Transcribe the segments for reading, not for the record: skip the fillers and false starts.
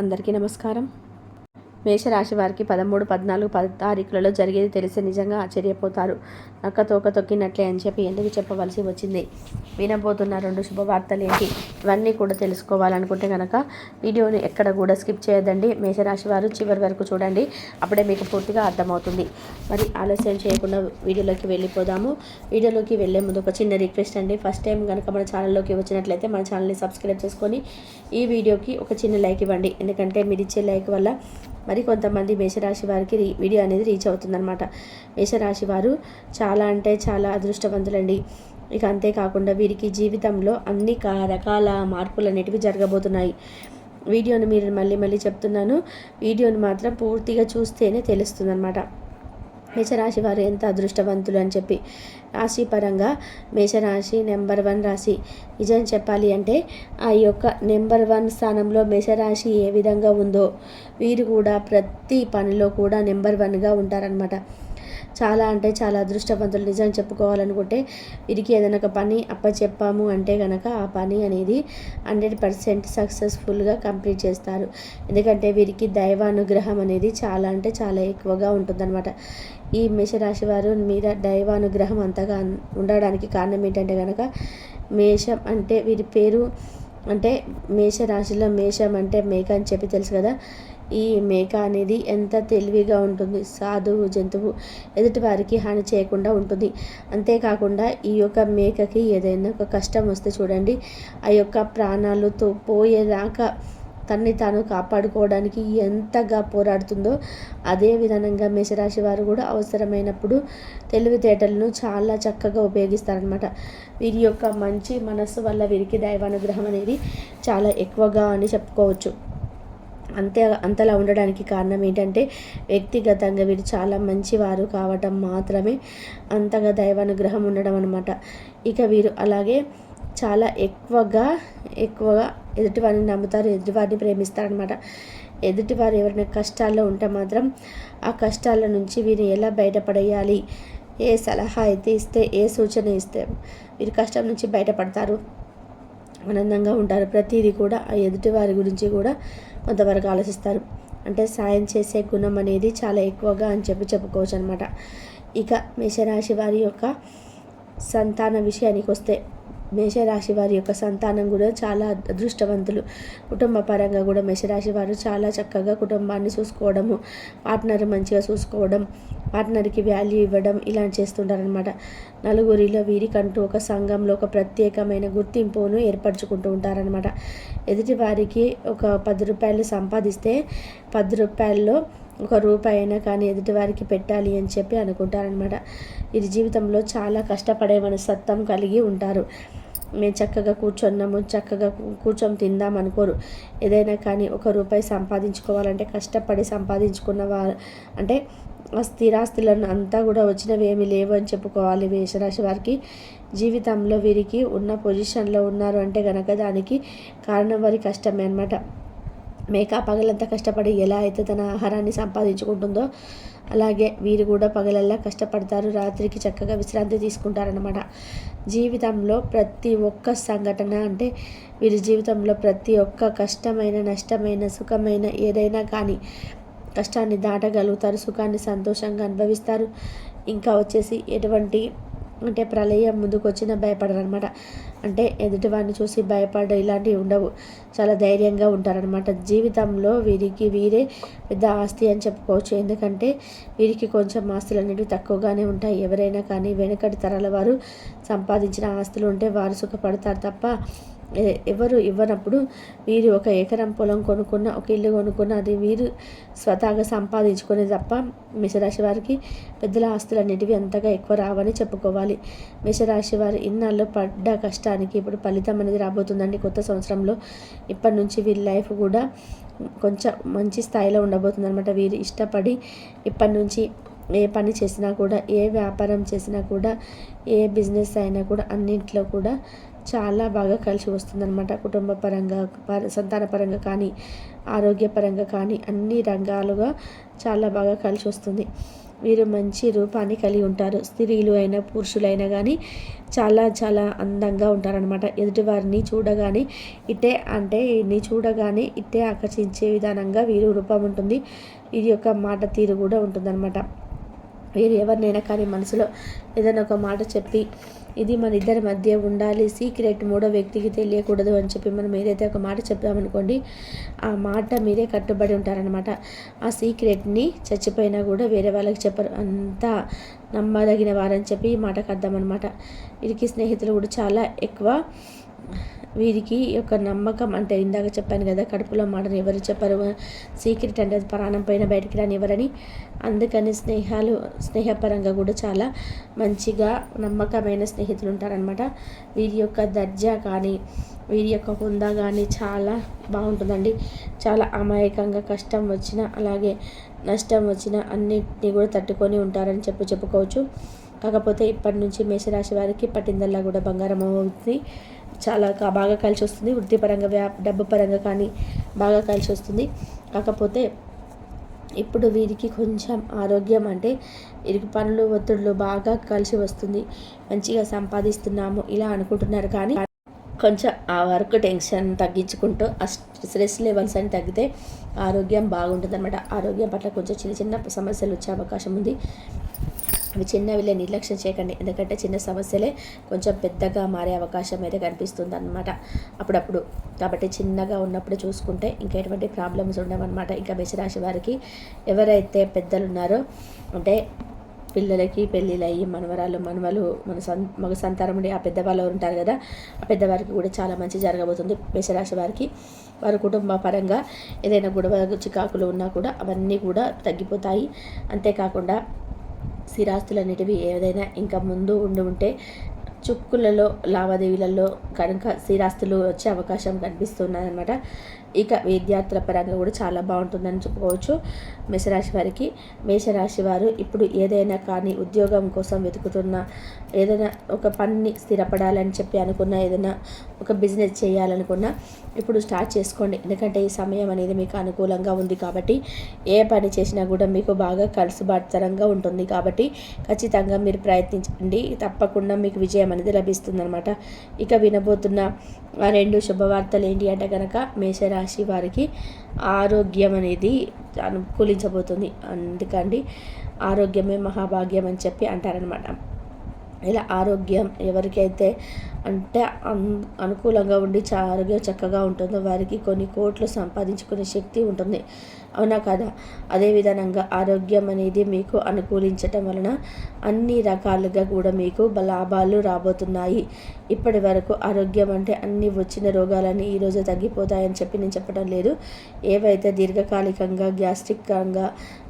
అందరికీ నమస్కారం. మేషరాశి వారికి 13, 14, 10 తారీఖులలో జరిగేది తెలిసి నిజంగా ఆశ్చర్యపోతారు. నక్క తోక తొక్కినట్లే అని చెప్పి ఎందుకు చెప్పవలసి వచ్చింది? వినబోతున్న 2 శుభవార్తలు ఏంటి? ఇవన్నీ కూడా తెలుసుకోవాలనుకుంటే కనుక వీడియోని ఎక్కడ కూడా స్కిప్ చేయొద్దండి. మేషరాశి వారు చివరి వరకు చూడండి, అప్పుడే మీకు పూర్తిగా అర్థమవుతుంది. మరి ఆలస్యం చేయకుండా వీడియోలోకి వెళ్ళిపోదాము. వీడియోలోకి వెళ్ళే ముందు ఒక చిన్న రిక్వెస్ట్ అండి. ఫస్ట్ టైం కనుక మన ఛానల్లోకి వచ్చినట్లయితే మన ఛానల్ని సబ్స్క్రైబ్ చేసుకొని ఈ వీడియోకి ఒక చిన్న లైక్ ఇవ్వండి. ఎందుకంటే మీరు ఇచ్చే లైక్ వల్ల మరి కొంతమంది మేషరాశి వారికి వీడియో అనేది రీచ్ అవుతుందన్నమాట. మేషరాశి వారు చాలా అంటే చాలా అదృష్టవంతులండి. ఇక అంతేకాకుండా వీరికి జీవితంలో అన్ని రకాల మార్పులు అనేటివి జరగబోతున్నాయి. వీడియోని మీరు మళ్ళీ చెప్తున్నాను, వీడియోని మాత్రం పూర్తిగా చూస్తేనే తెలుస్తుందన్నమాట మేషరాశి వారు ఎంత అదృష్టవంతులు అని చెప్పి. రాశి పరంగా మేషరాశి నెంబర్ 1 రాశి. నిజం చెప్పాలి అంటే ఆ యొక్క నెంబర్ 1 స్థానంలో మేషరాశి ఏ విధంగా ఉందో వీరు కూడా ప్రతి పనిలో కూడా నెంబర్ 1గా ఉంటారనమాట. చాలా అంటే చాలా అదృష్టవంతులు. నిజం చెప్పుకోవాలనుకుంటే వీరికి ఏదైనా ఒక పని అప్పచెప్పాము అంటే కనుక ఆ పని అనేది 100% సక్సెస్ఫుల్గా కంప్లీట్ చేస్తారు. ఎందుకంటే వీరికి దైవానుగ్రహం అనేది చాలా అంటే చాలా ఎక్కువగా ఉంటుందన్నమాట. ఈ మేషరాశి వారు మీద దైవానుగ్రహం అంతగా ఉండడానికి కారణం ఏంటంటే కనుక మేషం అంటే వీరి పేరు అంటే మేషరాశిలో మేషం అంటే మేక అని చెప్పి తెలుసు కదా. ఈ మేక అనేది ఎంత తెలివిగా ఉంటుంది, సాధువు జంతువు, ఎదుటి వారికి హాని చేయకుండా ఉంటుంది. అంతేకాకుండా ఈ యొక్క మేకకి ఏదైనా ఒక కష్టం వస్తే చూడండి, ఆ యొక్క ప్రాణాలతో పోయేదాకా తన్ని తాను కాపాడుకోవడానికి ఎంతగా పోరాడుతుందో అదే విధంగా మేషరాశి వారు కూడా అవసరమైనప్పుడు తెలివితేటలను చాలా చక్కగా ఉపయోగిస్తారనమాట. వీరి యొక్క మంచి మనస్సు వల్ల వీరికి దైవానుగ్రహం అనేది చాలా ఎక్కువగా అని చెప్పుకోవచ్చు. అంతలా ఉండడానికి కారణం ఏంటంటే వ్యక్తిగతంగా వీరు చాలా మంచివారు కావటం మాత్రమే అంతగా దైవానుగ్రహం ఉండడం అనమాట. ఇక వీరు అలాగే చాలా ఎక్కువగా ఎదుటివారిని నమ్ముతారు, ఎదుటివారిని ప్రేమిస్తారనమాట. ఎదుటివారు ఎవరైనా కష్టాల్లో ఉంటే మాత్రం ఆ కష్టాల నుంచి వీరు ఎలా బయటపడేయాలి, ఏ సలహా అయితే ఇస్తే, ఏ సూచన ఇస్తే వీరు కష్టం నుంచి బయటపడతారు, ఆనందంగా ఉంటారు. ప్రతిదీ కూడా ఆ ఎదుటివారి గురించి కూడా కొంతవరకు ఆలోచిస్తారు. అంటే సాయం చేసే గుణం అనేది చాలా ఎక్కువగా అని చెప్పుకోవచ్చు అనమాట. ఇక మేషరాశి వారి యొక్క సంతాన విషయానికి వస్తే మేషరాశి వారి యొక్క సంతానం కూడా చాలా అదృష్టవంతులు. కుటుంబ పరంగా కూడా మేషరాశి వారు చాలా చక్కగా కుటుంబాన్ని చూసుకోవడము, పార్ట్నర్ మంచిగా చూసుకోవడం, పార్ట్నర్కి వాల్యూ ఇవ్వడం ఇలా చేస్తుంటారనమాట. నలుగురిలో వీరికంటూ ఒక సంఘంలో ఒక ప్రత్యేకమైన గుర్తింపును ఏర్పరచుకుంటూ ఉంటారనమాట. ఎదుటి వారికి ఒక 10 రూపాయలు సంపాదిస్తే 10 రూపాయల్లో ఒక రూపాయి అయినా కానీ ఎదుటివారికి పెట్టాలి అని చెప్పి అనుకుంటారనమాట. ఇది జీవితంలో చాలా కష్టపడే మనస్తత్వం కలిగి ఉంటారు. మేము చక్కగా కూర్చొని తిందాం అనుకోరు. ఏదైనా కానీ ఒక రూపాయి సంపాదించుకోవాలంటే కష్టపడి సంపాదించుకున్న వారు అంటే స్థిరాస్తులను అంతా కూడా వచ్చినవి ఏమీ లేవు అని చెప్పుకోవాలి. మేషరాశి వారికి జీవితంలో వీరికి ఉన్న పొజిషన్లో ఉన్నారు అంటే కనుక దానికి కారణం వారి కష్టమే అనమాట. మేక పగలంతా కష్టపడి ఎలా అయితే తన ఆహారాన్ని సంపాదించుకుంటుందో అలాగే వీరు కూడా పగలల్లా కష్టపడతారు, రాత్రికి చక్కగా విశ్రాంతి తీసుకుంటారనమాట. జీవితంలో ప్రతి ఒక్క సంఘటన అంటే వీరి జీవితంలో ప్రతి ఒక్క కష్టమైన, నష్టమైన, సుఖమైన ఏదైనా కానీ కష్టాన్ని దాటగలుగుతారు, సుఖాన్ని సంతోషంగా అనుభవిస్తారు. ఇంకా వచ్చేసి ఎటువంటి అంటే ప్రళయం ముందుకు వచ్చినా భయపడరు అనమాట. అంటే ఎదుటివాడిని చూసి భయపడ ఇలాంటివి ఉండవు, చాలా ధైర్యంగా ఉంటారనమాట. జీవితంలో వీరికి వీరే పెద్ద ఆస్తి అని చెప్పుకోవచ్చు. ఎందుకంటే వీరికి కొంచెం ఆస్తులు అనేవి తక్కువగానే ఉంటాయి. ఎవరైనా కానీ వెనకటి తరాల వారు సంపాదించిన ఆస్తులు ఉంటే వారు సుఖపడతారు తప్ప ఎవరు ఇవ్వనప్పుడు వీరు ఒక ఎకరం పొలం కొనుక్కున్న, ఒక ఇల్లు కొనుక్కున్న అది వీరు స్వతహాగా సంపాదించుకునేది తప్ప మేషరాశి వారికి పెద్దల ఆస్తులు అనేటివి అంతగా ఎక్కువ రావని చెప్పుకోవాలి. మేషరాశి వారు ఇన్నాళ్ళు పడ్డ కష్టానికి ఇప్పుడు ఫలితం అనేది రాబోతుందండి కొత్త సంవత్సరంలో. ఇప్పటి నుంచి వీరి లైఫ్ కూడా కొంచెం మంచి స్థాయిలో ఉండబోతుంది అనమాట. వీరు ఇష్టపడి ఇప్పటి నుంచి ఏ పని చేసినా కూడా, ఏ వ్యాపారం చేసినా కూడా, ఏ బిజినెస్ అయినా కూడా అన్నింటిలో కూడా చాలా బాగా కలిసి వస్తుందన్నమాట. కుటుంబ పరంగా, సంతాన పరంగా కానీ, ఆరోగ్యపరంగా కానీ అన్ని రంగాలుగా చాలా బాగా కలిసి వస్తుంది. వీరు మంచి రూపాన్ని కలిగి ఉంటారు. స్త్రీలు అయినా పురుషులైనా కానీ చాలా చాలా అందంగా ఉంటారనమాట. ఎదుటివారిని చూడగానే ఇట్టే ఆకర్షించే విధానంగా వీరు రూపం ఉంటుంది. వీరి యొక్క మాట తీరు కూడా ఉంటుందన్నమాట. వీరు ఎవరినైనా కానీ మనసులో ఏదైనా ఒక మాట చెప్పి ఇది మన ఇద్దరి మధ్య ఉండాలి, సీక్రెట్ మూడో వ్యక్తికి తెలియకూడదు అని చెప్పి మనం ఏదైతే ఒక మాట చెప్తామనుకోండి, ఆ మాట మీరే కట్టుబడి ఉంటారనమాట. ఆ సీక్రెట్ని చచ్చిపోయినా కూడా వేరే వాళ్ళకి చెప్పరు, అంతా నమ్మదగిన వారని చెప్పి ఈ మాటకు అర్థం అనమాట. వీరికి స్నేహితులు కూడా చాలా ఎక్కువ. వీరికి యొక్క నమ్మకం అంటే ఇందాక చెప్పాను కదా, కడుపులో మాటను ఎవరు చెప్పరు, సీక్రెట్ అంటే అది ప్రాణం పైన బయటికి రాని ఎవరని. అందుకని స్నేహపరంగా కూడా చాలా మంచిగా నమ్మకమైన స్నేహితులు ఉంటారనమాట. వీరి యొక్క దర్జా కానీ వీరి యొక్క హుందా కానీ చాలా బాగుంటుందండి. చాలా అమాయకంగా కష్టం వచ్చినా అలాగే నష్టం వచ్చినా అన్నిటినీ కూడా తట్టుకొని ఉంటారని చెప్పుకోవచ్చు. కాకపోతే ఇప్పటి నుంచి మేషరాశి వారికి పట్టిందల్లా కూడా బంగారం అవుతుంది. చాలా బాగా కలిసి వస్తుంది. వృత్తిపరంగా డబ్బు పరంగా కానీ బాగా కలిసి వస్తుంది. కాకపోతే ఇప్పుడు వీరికి కొంచెం ఆరోగ్యం అంటే వీరికి పనులు ఒత్తిడులు బాగా కలిసి వస్తుంది. మంచిగా సంపాదిస్తున్నాము ఇలా అనుకుంటున్నారు, కానీ కొంచెం ఆ వర్క్ టెన్షన్ తగ్గించుకుంటూ ఆ స్ట్రెస్ లెవెల్స్ అని తగ్గితే ఆరోగ్యం బాగుంటుంది అనమాట. ఆరోగ్యం పట్ల కొంచెం చిన్న చిన్న సమస్యలు వచ్చే అవకాశం ఉంది. అవి చిన్నవిలే నిర్లక్ష్యం చేయకండి, ఎందుకంటే చిన్న సమస్యలే కొంచెం పెద్దగా మారే అవకాశం అయితే కనిపిస్తుంది అన్నమాట అప్పుడప్పుడు. కాబట్టి చిన్నగా ఉన్నప్పుడు చూసుకుంటే ఇంకా ఎటువంటి ప్రాబ్లమ్స్ ఉండవన్నమాట. ఇంకా మేషరాశి వారికి ఎవరైతే పెద్దలు ఉన్నారో అంటే పిల్లలకి పెళ్ళిళ్ళయ్యి మనవరాలు మనవలు మగ సంతానం ఉండి ఆ పెద్దవాళ్ళు ఉంటారు కదా, ఆ పెద్దవారికి కూడా చాలా మంచి జరగబోతుంది. మేషరాశి వారికి వారి కుటుంబ పరంగా ఏదైనా గొడవ చికాకులు ఉన్నా కూడా అవన్నీ కూడా తగ్గిపోతాయి. అంతేకాకుండా స్థిరాస్తులు అనేటివి ఏదైనా ఇంకా ముందు ఉంటే చుక్కులలో లావాదేవీలలో కనుక స్థిరాస్తులు వచ్చే అవకాశం కనిపిస్తున్నాయన్నమాట. ఇక విద్యార్థుల పరంగా కూడా చాలా బాగుంటుందని చెప్పుకోవచ్చు మేషరాశి వారు ఇప్పుడు ఏదైనా కానీ ఉద్యోగం కోసం వెతుకుతున్న, ఏదైనా ఒక పనిని స్థిరపడాలని చెప్పి అనుకున్న, ఏదైనా ఒక బిజినెస్ చేయాలనుకున్నా ఇప్పుడు స్టార్ట్ చేసుకోండి. ఎందుకంటే ఈ సమయం అనేది మీకు అనుకూలంగా ఉంది కాబట్టి ఏ పని చేసినా కూడా మీకు బాగా కలుసుబాటుతరంగా ఉంటుంది. కాబట్టి ఖచ్చితంగా మీరు ప్రయత్నించండి, తప్పకుండా మీకు విజయం అనేది లభిస్తుందన్నమాట. ఇక వినబోతున్న ఆ 2 శుభవార్తలు ఏంటి అంటే కనుక మేషరాశి వారికి ఆరోగ్యం అనేది అనుకూలించబోతుంది. అందుకండి ఆరోగ్యమే మహాభాగ్యం అని చెప్పి అంటారనమాట. ఇలా ఆరోగ్యం ఎవరికైతే అంటే అనుకూలంగా ఉండి ఆరోగ్యం చక్కగా ఉంటుందో వారికి కొన్ని కోట్లు సంపాదించుకునే శక్తి ఉంటుంది, అవునా కదా? అదేవిధంగా ఆరోగ్యం అనేది మీకు అనుకూలించటం వలన అన్ని రకాలుగా కూడా మీకు లాభాలు రాబోతున్నాయి. ఇప్పటి వరకు ఆరోగ్యం అంటే అన్ని వచ్చిన రోగాలన్నీ ఈరోజు తగ్గిపోతాయని చెప్పి నేను చెప్పడం లేదు. ఏవైతే దీర్ఘకాలికంగా గ్యాస్ట్రిక్గా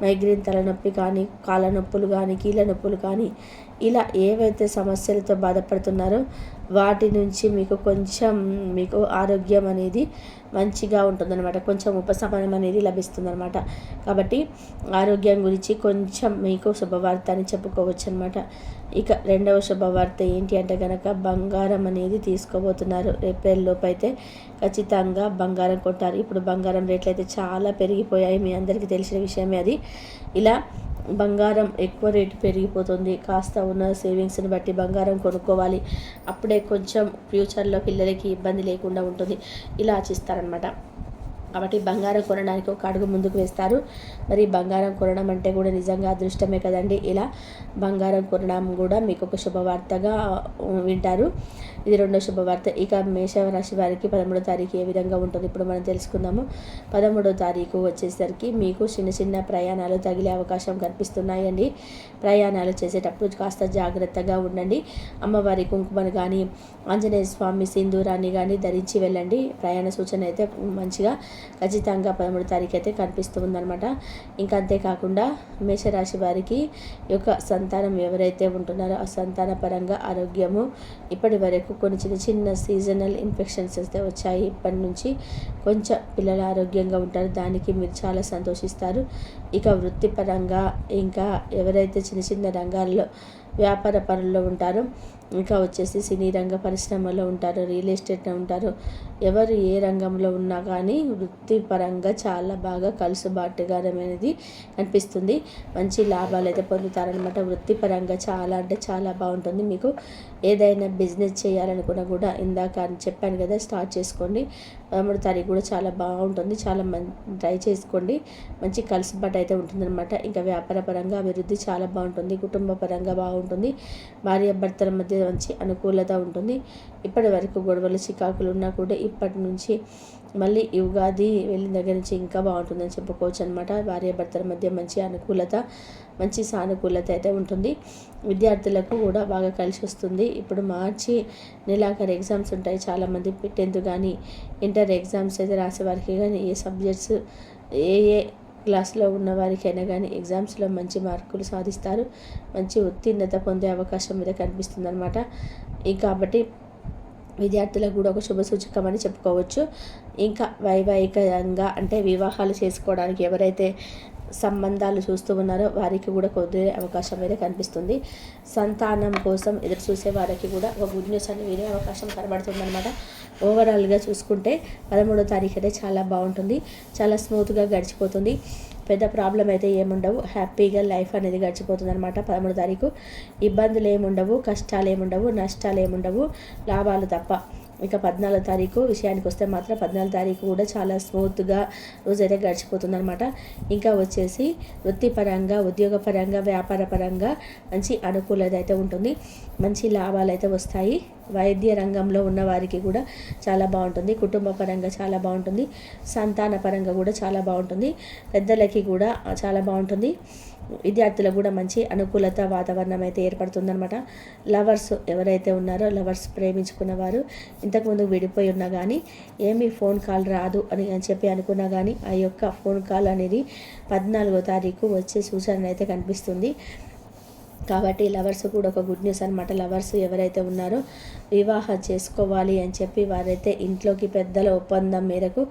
మైగ్రేన్ తలనొప్పి కానీ, కాళ్ళ నొప్పులు కానీ, కీళ్ళ నొప్పులు కానీ, ఇలా ఏవైతే సమస్యలతో బాధపడుతున్నారో వాటి నుంచి మీకు ఆరోగ్యం అనేది మంచిగా ఉంటుందన్నమాట. కొంచెం ఉపశమనం అనేది లభిస్తుందన్నమాట. కాబట్టి ఆరోగ్యం గురించి కొంచెం మీకు శుభవార్త అని చెప్పుకోవచ్చు అనమాట. ఇక 2వ శుభవార్త ఏంటి అంటే కనుక బంగారం అనేది తీసుకోబోతున్నారు. ఏప్రిల్ లోపు అయితే ఖచ్చితంగా బంగారం కొంటారు. ఇప్పుడు బంగారం రేట్లు అయితే చాలా పెరిగిపోయాయి, మీ అందరికీ తెలిసిన విషయమే అది. ఇలా బంగారం ఎక్కువ రేటు పెరిగిపోతుంది. కాస్త ఉన్న సేవింగ్స్ని బట్టి బంగారం కొనుక్కోవాలి, అప్పుడే కొంచెం ఫ్యూచర్లో పిల్లలకి ఇబ్బంది లేకుండా ఉంటుంది. ఇలా ఆచిస్తారనమాట. కాబట్టి బంగారం కొనడానికి ఒక అడుగు ముందుకు వేస్తారు. మరి బంగారం కొనడం అంటే కూడా నిజంగా అదృష్టమే కదండి. ఇలా బంగారం కొనడం కూడా మీకు ఒక శుభవార్తగా వింటారు. ఇది 2వ శుభవార్త. ఇక మేషరాశి వారికి 13వ తారీఖు ఏ విధంగా ఉంటుంది ఇప్పుడు మనం తెలుసుకుందాము. 13వ తారీఖు వచ్చేసరికి మీకు చిన్న చిన్న ప్రయాణాలు తగిలే అవకాశం కనిపిస్తున్నాయండి. ప్రయాణాలు చేసేటప్పుడు కాస్త జాగ్రత్తగా ఉండండి. అమ్మవారి కుంకుమను కానీ, ఆంజనేయ స్వామి సింధూరాన్ని కానీ ధరించి వెళ్ళండి. ప్రయాణ సూచన అయితే మంచిగా ఖచ్చితంగా 13వ తారీఖు అయితే కనిపిస్తూ ఉందన్నమాట. ఇంకా అంతేకాకుండా మేషరాశి వారికి యొక్క సంతానం ఎవరైతే ఉంటున్నారో ఆ సంతాన పరంగా ఆరోగ్యము ఇప్పటి వరకు కొన్ని చిన్న చిన్న సీజనల్ ఇన్ఫెక్షన్స్ అయితే వచ్చాయి. ఇప్పటి నుంచి కొంచెం పిల్లలు ఆరోగ్యంగా ఉంటారు, దానికి మీరు చాలా సంతోషిస్తారు. ఇక వృత్తిపరంగా ఇంకా ఎవరైతే చిన్న చిన్న రంగాల్లో వ్యాపార పనుల్లో ఉంటారో ఇంకా వచ్చేసి సినీ రంగ పరిశ్రమలో ఉంటారు, రియల్ ఎస్టేట్లో ఉంటారు. ఎవరు ఏ రంగంలో ఉన్నా కానీ వృత్తిపరంగా చాలా బాగా కలుసుబాటుగా అనేది కనిపిస్తుంది. మంచి లాభాలు అయితే పొందుతారనమాట. వృత్తిపరంగా చాలా అంటే చాలా బాగుంటుంది. మీకు ఏదైనా బిజినెస్ చేయాలనుకున్నా కూడా ఇందాక చెప్పాను కదా, స్టార్ట్ చేసుకోండి. 13వ తారీఖు కూడా చాలా బాగుంటుంది. చాలా ట్రై చేసుకోండి. మంచి కలుసుబాటు అయితే ఉంటుందన్నమాట. ఇంకా వ్యాపార పరంగా అభివృద్ధి చాలా బాగుంటుంది. కుటుంబ పరంగా బాగుంటుంది. భార్యాభర్తల మధ్య మంచి అనుకూలత ఉంటుంది. ఇప్పటి వరకు గొడవలు చికాకులు ఉన్నా కూడా ఇప్పటి నుంచి మళ్ళీ ఈ ఉగాది వెళ్ళిన దగ్గర నుంచి ఇంకా బాగుంటుందని చెప్పుకోవచ్చు అనమాట. భార్యాభర్తల మధ్య మంచి అనుకూలత, మంచి సానుకూలత అయితే ఉంటుంది. విద్యార్థులకు కూడా బాగా కలిసి వస్తుంది. ఇప్పుడు మార్చి నెలాఖరు ఎగ్జామ్స్ ఉంటాయి. చాలామంది 10th కానీ ఇంటర్ ఎగ్జామ్స్ అయితే రాసేవారికి కానీ ఏ సబ్జెక్ట్స్ ఏ క్లాస్లో ఉన్న వారికైనా కానీ ఎగ్జామ్స్లో మంచి మార్కులు సాధిస్తారు. మంచి ఉత్తీర్ణత పొందే అవకాశం మీద కనిపిస్తుంది అనమాట. కాబట్టి విద్యార్థులకు కూడా ఒక శుభ సూచకం అని చెప్పుకోవచ్చు. ఇంకా వైవాహికంగా అంటే వివాహాలు చేసుకోవడానికి ఎవరైతే సంబంధాలు చూస్తూ ఉన్నారో వారికి కూడా కుదిరే అవకాశం అయితే కనిపిస్తుంది. సంతానం కోసం ఎదురు చూసే వారికి కూడా ఒక గుడ్ న్యూస్ అని వినే అవకాశం కనబడుతుంది అనమాట. ఓవరాల్గా చూసుకుంటే 13వ తారీఖు అయితే చాలా బాగుంటుంది. చాలా స్మూత్గా గడిచిపోతుంది. పెద్ద ప్రాబ్లం అయితే ఏముండవు. హ్యాపీగా లైఫ్ అనేది గడిచిపోతుంది అనమాట. 13వ తారీఖు ఇబ్బందులు ఏముండవు, కష్టాలు ఏముండవు, నష్టాలు ఏముండవు, లాభాలు తప్ప. ఇక 14వ తారీఖు విషయానికి వస్తే మాత్రం 14వ తారీఖు కూడా చాలా స్మూత్గా రోజైతే గడిచిపోతుంది అనమాట. ఇంకా వచ్చేసి వృత్తిపరంగా, ఉద్యోగపరంగా, వ్యాపార పరంగా మంచి అనుకూలత అయితే ఉంటుంది. మంచి లాభాలు అయితే వస్తాయి. వైద్య రంగంలో ఉన్న వారికి కూడా చాలా బాగుంటుంది. కుటుంబ పరంగా చాలా బాగుంటుంది. సంతాన పరంగా కూడా చాలా బాగుంటుంది. పెద్దలకి కూడా చాలా బాగుంటుంది. విద్యార్థులకు కూడా మంచి అనుకూలత వాతావరణం అయితే ఏర్పడుతుందన్నమాట. లవర్స్ ఎవరైతే ఉన్నారో, లవర్స్ ప్రేమించుకున్న వారు ఇంతకుముందు విడిపోయి ఉన్నా కానీ ఏమీ ఫోన్ కాల్ రాదు అని చెప్పి అనుకున్నా కానీ ఆ యొక్క ఫోన్ కాల్ అనేది 14వ తారీఖు వచ్చే సూచన అయితే కనిపిస్తుంది. కాబట్టి లవర్స్ కూడా ఒక గుడ్ న్యూస్ అనమాట. లవర్స్ ఎవరైతే ఉన్నారో వివాహం చేసుకోవాలి అని చెప్పి వారైతే ఇంట్లోకి పెద్దల ఒప్పందం మేరకు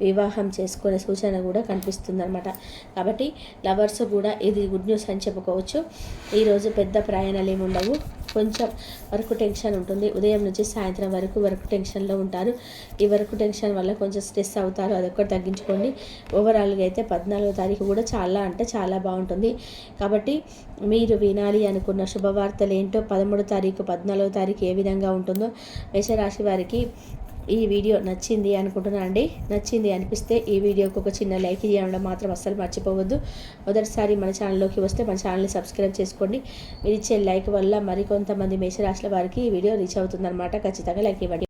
వివాహం చేసుకునే సూచన కూడా కనిపిస్తుంది అనమాట. కాబట్టి లవర్స్ కూడా ఇది గుడ్ న్యూస్ అని చెప్పుకోవచ్చు. ఈరోజు పెద్ద ప్రయాణాలు ఏమి ఉండవు. కొంచెం వర్క్ టెన్షన్ ఉంటుంది. ఉదయం నుంచి సాయంత్రం వరకు వర్క్ టెన్షన్లో ఉంటారు. ఈ వర్క్ టెన్షన్ వల్ల కొంచెం స్ట్రెస్ అవుతారు. అదొక్కటి తగ్గించుకోండి. ఓవరాల్గా అయితే 14వ తారీఖు కూడా చాలా అంటే చాలా బాగుంటుంది. కాబట్టి మీరు వినాలి అనుకున్న శుభవార్తలు ఏంటో 13వ తారీఖు 14వ తారీఖు ఏ విధంగా ఉంటుందో మేషరాశి వారికి ఈ వీడియో నచ్చింది అనుకుంటున్నా అండి. నచ్చింది అనిపిస్తే ఈ వీడియోకి ఒక చిన్న లైక్ చేయడం మాత్రం అస్సలు మర్చిపోవద్దు. మొదటిసారి మన ఛానల్లోకి వస్తే మన ఛానల్ని సబ్స్క్రైబ్ చేసుకోండి. మీరు ఇచ్చే లైక్ వల్ల మరికొంతమంది మేషరాశుల వారికి ఈ వీడియో రీచ్ అవుతుందన్నమాట. ఖచ్చితంగా లైక్ ఇవ్వండి.